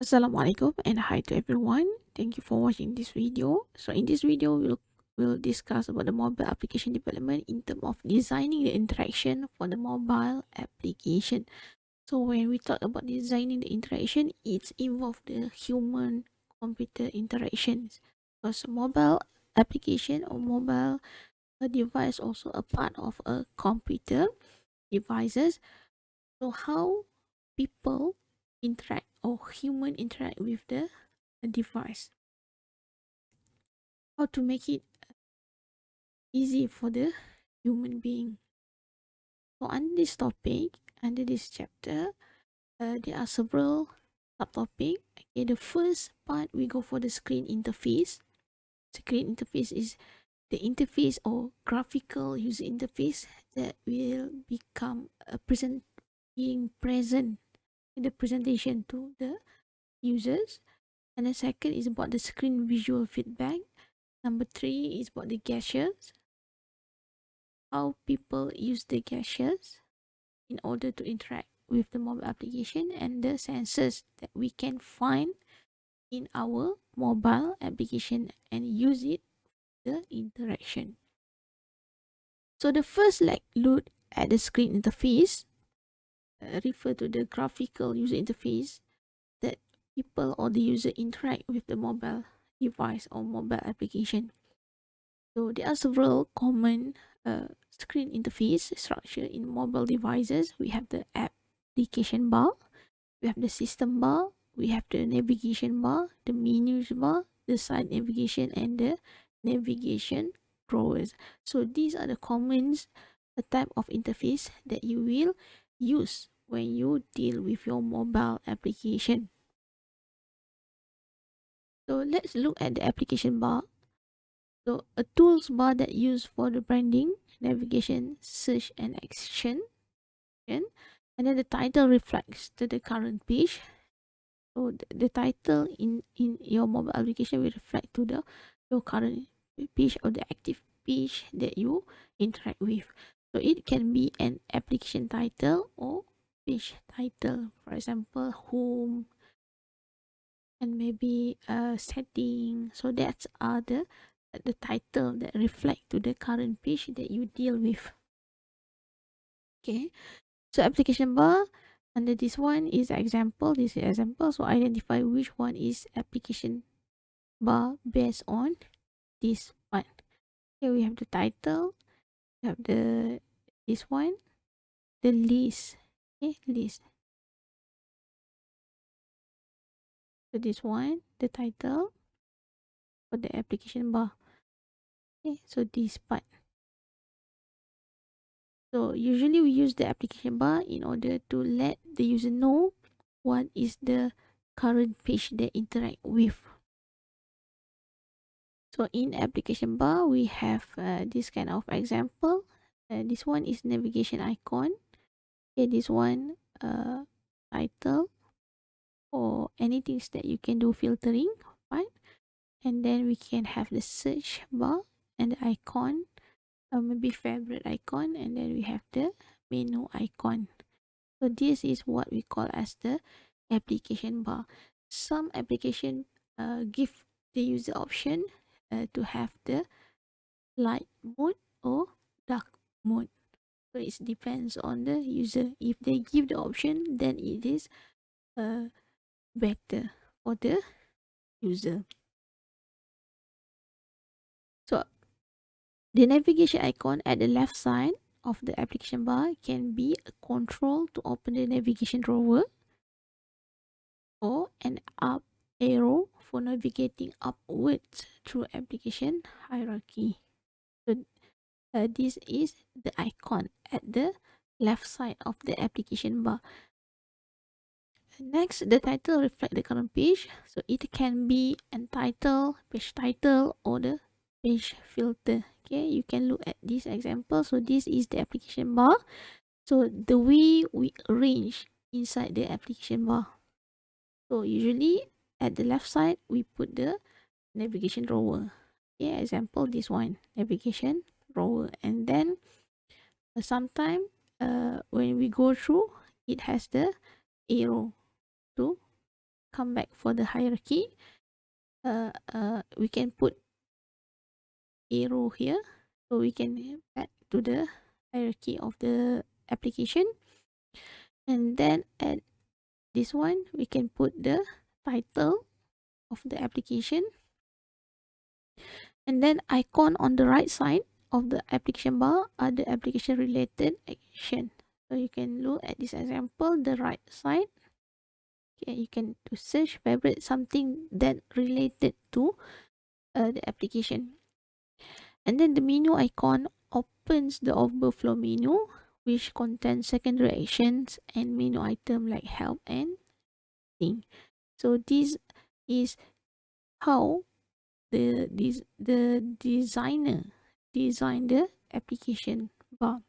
Assalamualaikum and hi to everyone. Thank you for watching this video. So in this video, we'll discuss about the mobile application development in terms of designing the interaction for the mobile application. So when we talk about designing the interaction, it's involve the human computer interactions. Because mobile application or mobile device also a part of a computer devices. So how people interact or human interact with the device, how to make it easy for the human being. So under this topic, under this chapter, there are several subtopic. Okay, the first part we go for the screen interface. Screen interface is the interface or graphical user interface that will become a being present in the presentation to the users. And the second is about the screen visual feedback. Number 3 is about the gestures, how people use the gestures in order to interact with the mobile application, and the sensors that we can find in our mobile application and use it the interaction. So the first look at the screen interface refer to the graphical user interface that people or the user interact with the mobile device or mobile application. So there are several common screen interface structure in mobile devices. We have the application bar, we have the system bar, we have the navigation bar, the menus bar, the side navigation, and the navigation drawers. So these are the common type of interface that you will use when you deal with your mobile application. So let's look at the application bar. So a tools bar that used for the branding, navigation, search, and action. And then the title reflects to the current page. So the title in your mobile application will reflect to the your current page or the active page that you interact with. So it can be an application title or page title. For example, home and maybe setting. So that's are the title that reflect to the current page that you deal with. Okay, so application bar under this one is example. This is example. So identify which one is application bar based on this one. Here we have the title. We have this one, the list. Okay, list. So this one, the title for the application bar. Okay, so this part. So usually we use the application bar in order to let the user know what is the current page they interact with. So in application bar, we have this kind of example. This one is navigation icon. Okay, this one title or anything that you can do filtering, right? And then we can have the search bar and the icon, maybe favorite icon, and then we have the menu icon. So this is what we call as the application bar. Some application give the user option to have the light mode or dark mode. So it depends on the user. If they give the option, then it is better for the user. So the navigation icon at the left side of the application bar can be a control to open the navigation drawer or an up arrow for navigating upwards through application hierarchy. So this is the icon at the left side of the application bar. Next, the title reflect the current page. So it can be entitled, page title, or the page filter. Okay, you can look at this example. So this is the application bar. So the way we arrange inside the application bar. So usually at the left side, we put the navigation drawer. Okay, example this one, navigation drawer. And then sometime when we go through, it has the arrow to come back for the hierarchy. We can put arrow here, so we can add to the hierarchy of the application. And then at this one, we can put the title of the application, and then icon on the right side of the application bar are the application related action. So you can look at this example, the right side. Okay, you can to search favorite something that related to the application. And then the menu icon opens the overflow menu, which contains secondary actions and menu item like help and thing. So this is how the designer designed the application bar.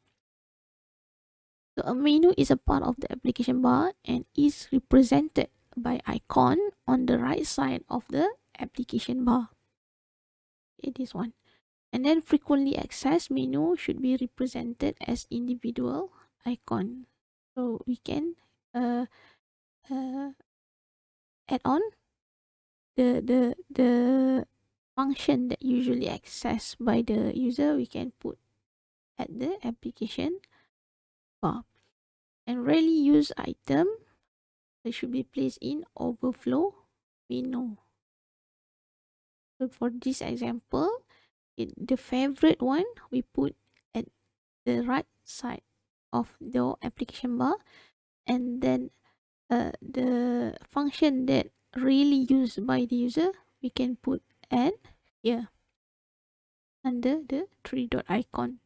So a menu is a part of the application bar and is represented by icon on the right side of the application bar. Okay, this one. And then frequently accessed menu should be represented as individual icon. So we can uh, uh, add on the function that usually accessed by the user. We can put at the application bar. And rarely used item, they should be placed in overflow menu. So for this example, the favorite one we put at the right side of the application bar, and then the function that really used by the user we can put at here under the three dot icon.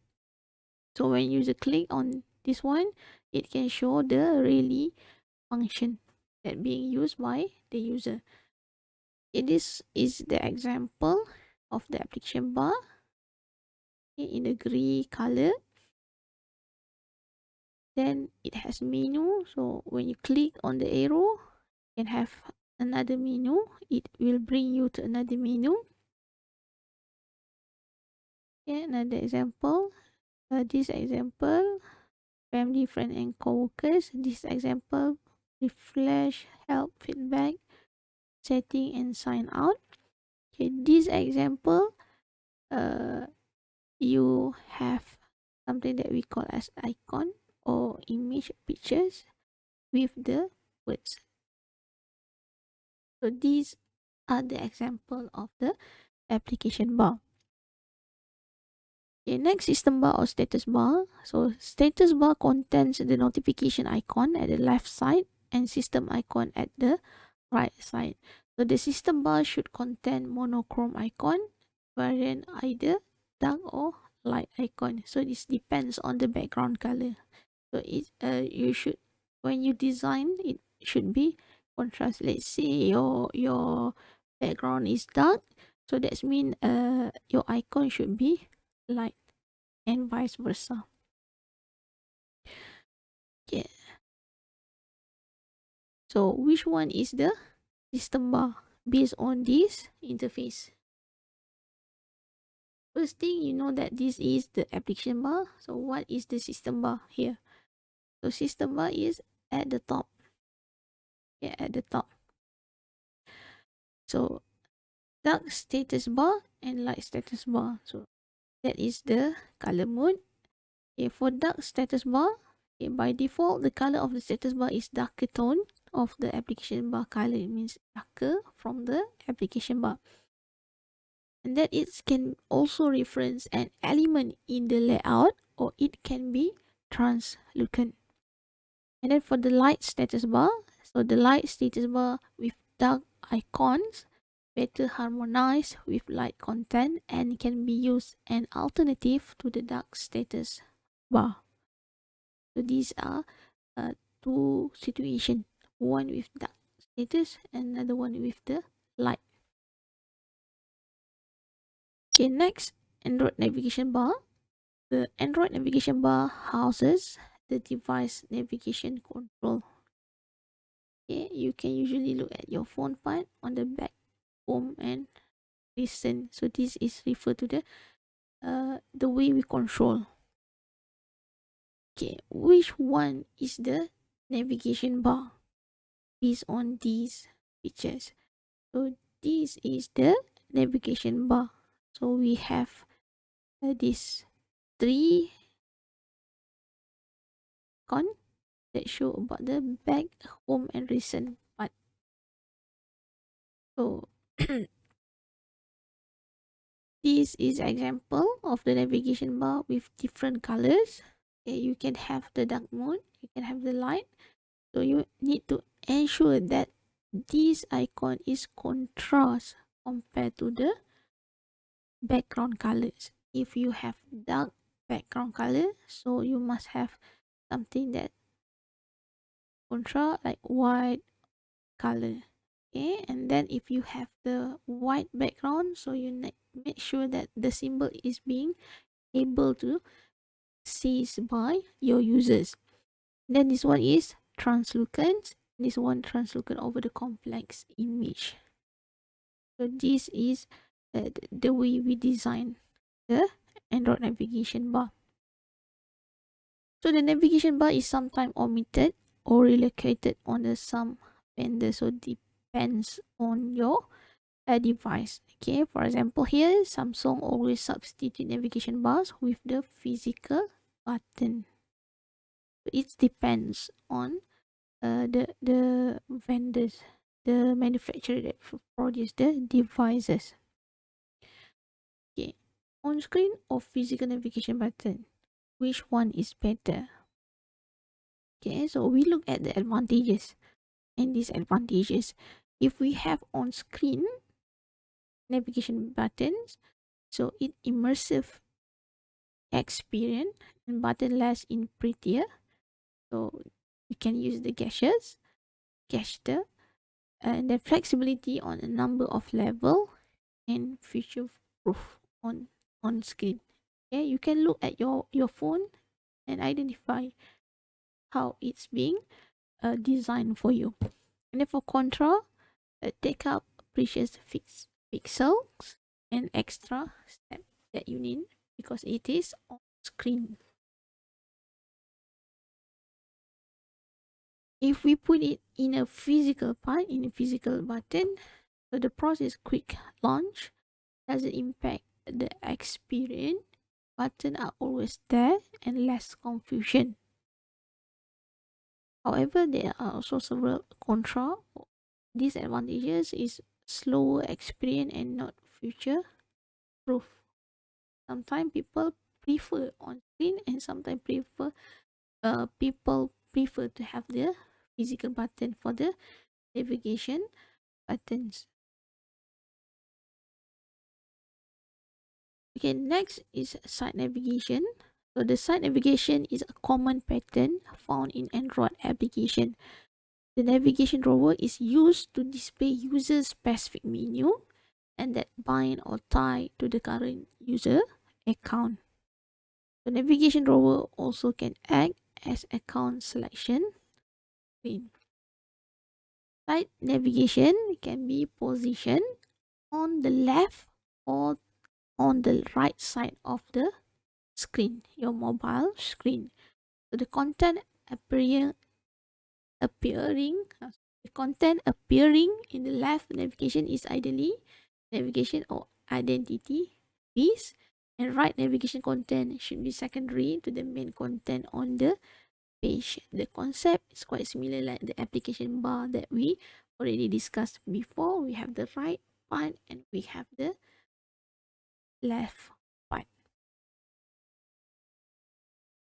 So when user click on this one, it can show the really function that being used by the user. This is the example of the application bar in the gray color. Then it has menu, so when you click on the arrow, you can have another menu. It will bring you to another menu. Okay, another example. This example, family, friend, and co-workers. This example, refresh, help, feedback, setting, and sign out. Okay, this example, you have something that we call as icon or image pictures with the words. So these are the example of the application bar. Okay, next system bar or status bar. So status bar contains the notification icon at the left side and system icon at the right side. So the system bar should contain monochrome icon, wherein either dark or light icon. So this depends on the background color. So you should, when you design it, should be contrast. Let's say your background is dark, so that means your icon should be light, and vice versa. Yeah. So which one is the system bar based on this interface? First thing, you know that this is the application bar. So what is the system bar here? So system bar is at the top. Yeah, at the top. So dark status bar and light status bar. So that is the color mode. Okay, for dark status bar, okay, by default, the color of the status bar is darker tone of the application bar color. It means darker from the application bar. And that it can also reference an element in the layout, or it can be translucent. And then for the light status bar, so the light status bar with dark icons better harmonize with light content and can be used an alternative to the dark status bar. So these are two situations, one with dark status and another one with the light. Okay, next, Android navigation bar. The Android navigation bar houses the device navigation control. Okay, you can usually look at your phone part on the back home and listen. So this is referred to the way we control. Okay, which one is the navigation bar based on these features. So this is the navigation bar. So we have these three icon that show about the back, home, and recent part. So this is example of the navigation bar with different colors. Okay, you can have the dark mode, you can have the light. So you need to ensure that this icon is contrast compared to the background colors. If you have dark background color, so you must have something that contrast like white color. Okay, and then if you have the white background, so you make sure that the symbol is being able to sees by your users. Then this one is translucent. This one translucent over the complex image. So this is the way we design the Android navigation bar. So the navigation bar is sometimes omitted or relocated on the some vendor. So depends on your device. Okay, for example, here Samsung always substitute navigation bars with the physical button. It depends on the vendors, the manufacturer that produce the devices. Okay, on screen or physical navigation button, which one is better? Okay, so we look at the advantages and disadvantages. If we have on screen navigation buttons, so it immersive experience and button less in prettier. So you can use the gesture, and the flexibility on a number of level and future proof on screen. Okay, you can look at your phone and identify how it's being designed for you. And then for contra, take up precious pixels and extra step that you need because it is on screen. If we put it in a physical part, in a physical button, so the process quick launch doesn't impact the experience. Buttons are always there and less confusion. However, there are also several contra disadvantages is slower experience and not future proof. Sometimes people prefer on screen and sometimes people prefer to have the physical button for the navigation buttons. Okay, next is side navigation. So the side navigation is a common pattern found in Android application. The navigation drawer is used to display user-specific menu and that bind or tie to the current user account. The navigation drawer also can act as account selection screen. Side navigation can be positioned on the left or on the right side of the screen, your mobile screen. So the content appearing the content appearing in the left navigation is ideally navigation or identity piece, and right navigation content should be secondary to the main content on the page. The concept is quite similar like the application bar that we already discussed before. We have the right part and we have the left part.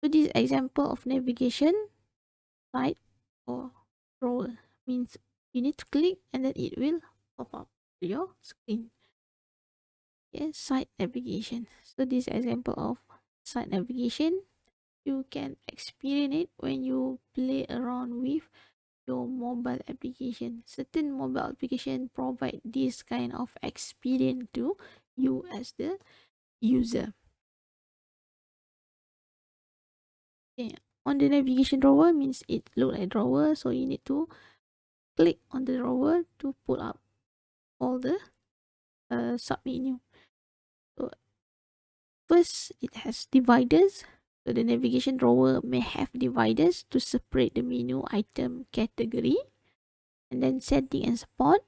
So this example of navigation side or drawer means you need to click and then it will pop up to your screen. Yes, side navigation. So this example of side navigation, you can experience it when you play around with your mobile application. Certain mobile application provide this kind of experience to you as the user. Okay. On the navigation drawer means it look like drawer, so you need to click on the drawer to pull up all the sub menu. So first, it has dividers. So the navigation drawer may have dividers to separate the menu item category. And then setting and support.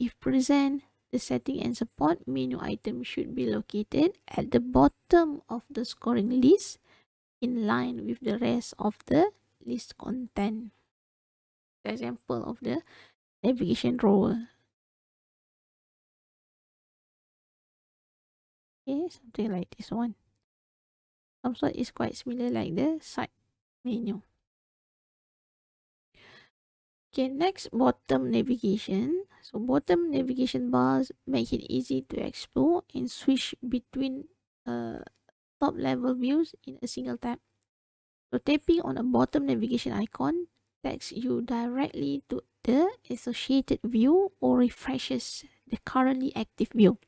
If present, the setting and support menu item should be located at the bottom of the scoring list in line with the rest of the list content. Example of the navigation drawer. Okay, something like this one. Some sort is quite similar like the side menu. Okay, next, bottom navigation. So bottom navigation bars make it easy to explore and switch between top level views in a single tap. So tapping on a bottom navigation icon takes you directly to the associated view or refreshes the currently active view.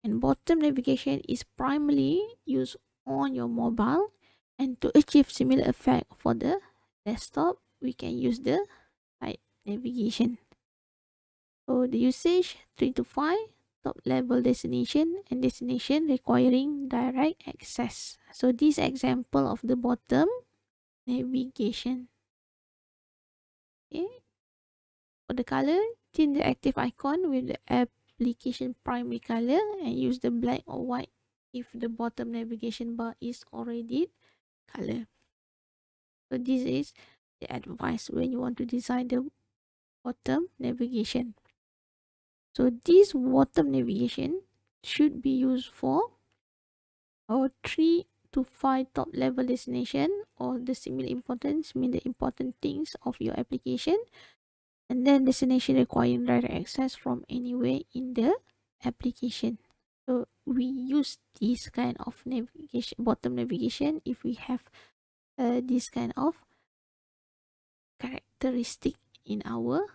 And bottom navigation is primarily used on your mobile, and to achieve similar effect for the desktop, we can use the side navigation. So the usage 3 to 5, top level destination and destination requiring direct access. So this example of the bottom navigation. Okay. For the color, change the active icon with the application primary color and use the black or white if the bottom navigation bar is already color. So this is the advice when you want to design the bottom navigation. So this bottom navigation should be used for our 3 to 5 top level destination or the similar importance, mean the important things of your application, and then destination requiring direct access from anywhere in the application. So we use this kind of navigation, bottom navigation, if we have this kind of characteristic in our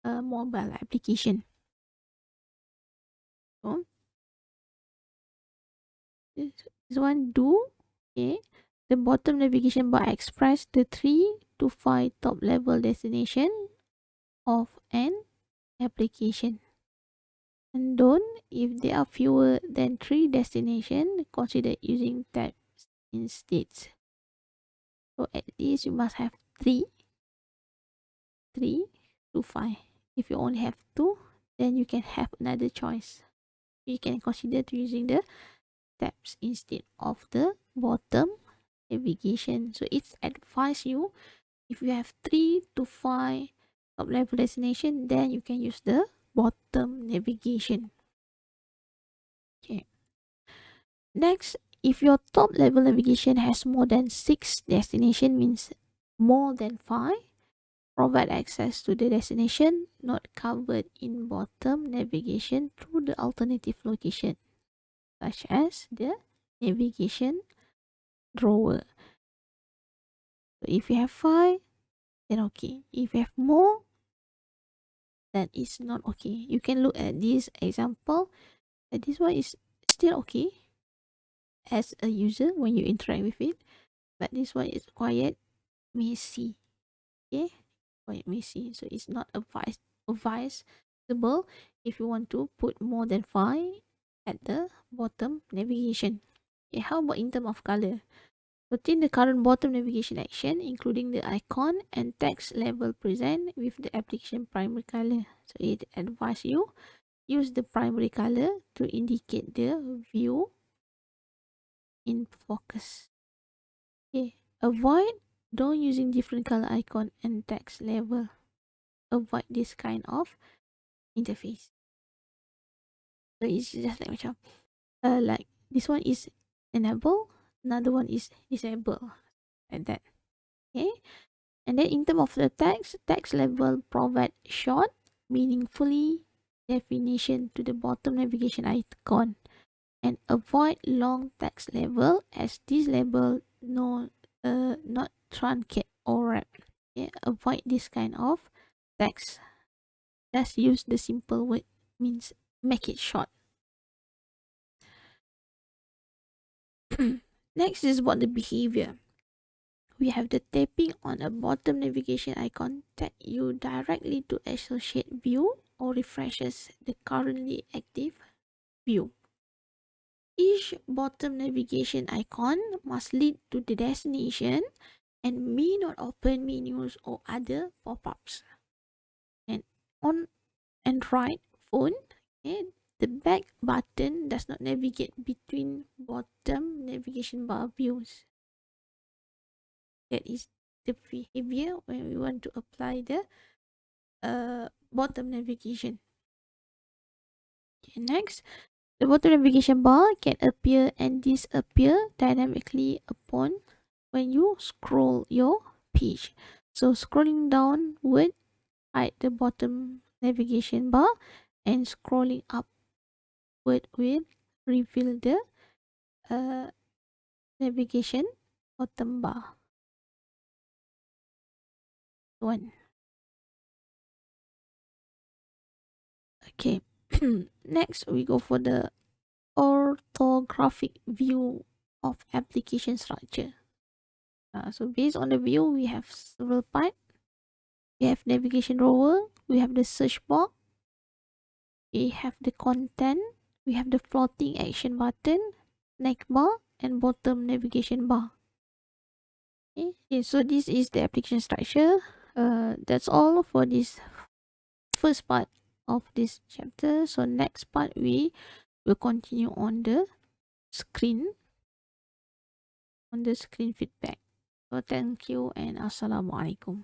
mobile application. So this one do, okay, the bottom navigation bar express the 3 to 5 top level destination of an application. And don't, if there are fewer than 3 destinations, consider using tabs instead. So at least you must have 3 to 5. If you only have 2, then you can have another choice. You can consider to using the tabs instead of the bottom navigation. So it's advise you, if you have 3 to 5 top level destination, then you can use the bottom navigation. Okay. Next, if your top level navigation has more than 6 destination, means more than 5, provide access to the destination not covered in bottom navigation through the alternative location, such as the navigation drawer. So if you have 5, then okay. If you have more, then it's not okay. You can look at this example. This one is still okay as a user when you interact with it, but this one is quite messy. Okay, quite messy. So it's not advisable if you want to put more than 5 at the bottom navigation. Okay, how about in terms of color? Routine the current bottom navigation action, including the icon and text label present with the application primary color. So it advises you use the primary color to indicate the view in focus. Okay, avoid don't using different color icon and text label. Avoid this kind of interface. So it's just like macam like this one is enable, another one is disable, like that. Okay, and then in terms of the text label provide short, meaningfully definition to the bottom navigation icon, and avoid long text label as this label not truncate or wrap. Okay, avoid this kind of text. Just use the simple word, means make it short. Next is about the behavior. We have the tapping on a bottom navigation icon that you directly to associate view or refreshes the currently active view. Each bottom navigation icon must lead to the destination and may not open menus or other pop-ups. And on Android phone, okay, the back button does not navigate between bottom navigation bar views. That is the behavior when we want to apply the bottom navigation. Okay, next, the bottom navigation bar can appear and disappear dynamically upon when you scroll your page. So scrolling downward at the bottom navigation bar and scrolling upward will reveal the uh, navigation bottom bar. One. Okay. Next, we go for the orthographic view of application structure. So based on the view, we have several parts. We have navigation rower, we have the search box, we have the content, we have the floating action button, neck bar, and bottom navigation bar. Okay, so this is the application structure. That's all for this first part of this chapter. So next part we will continue screen on the screen feedback. So thank you and assalamualaikum.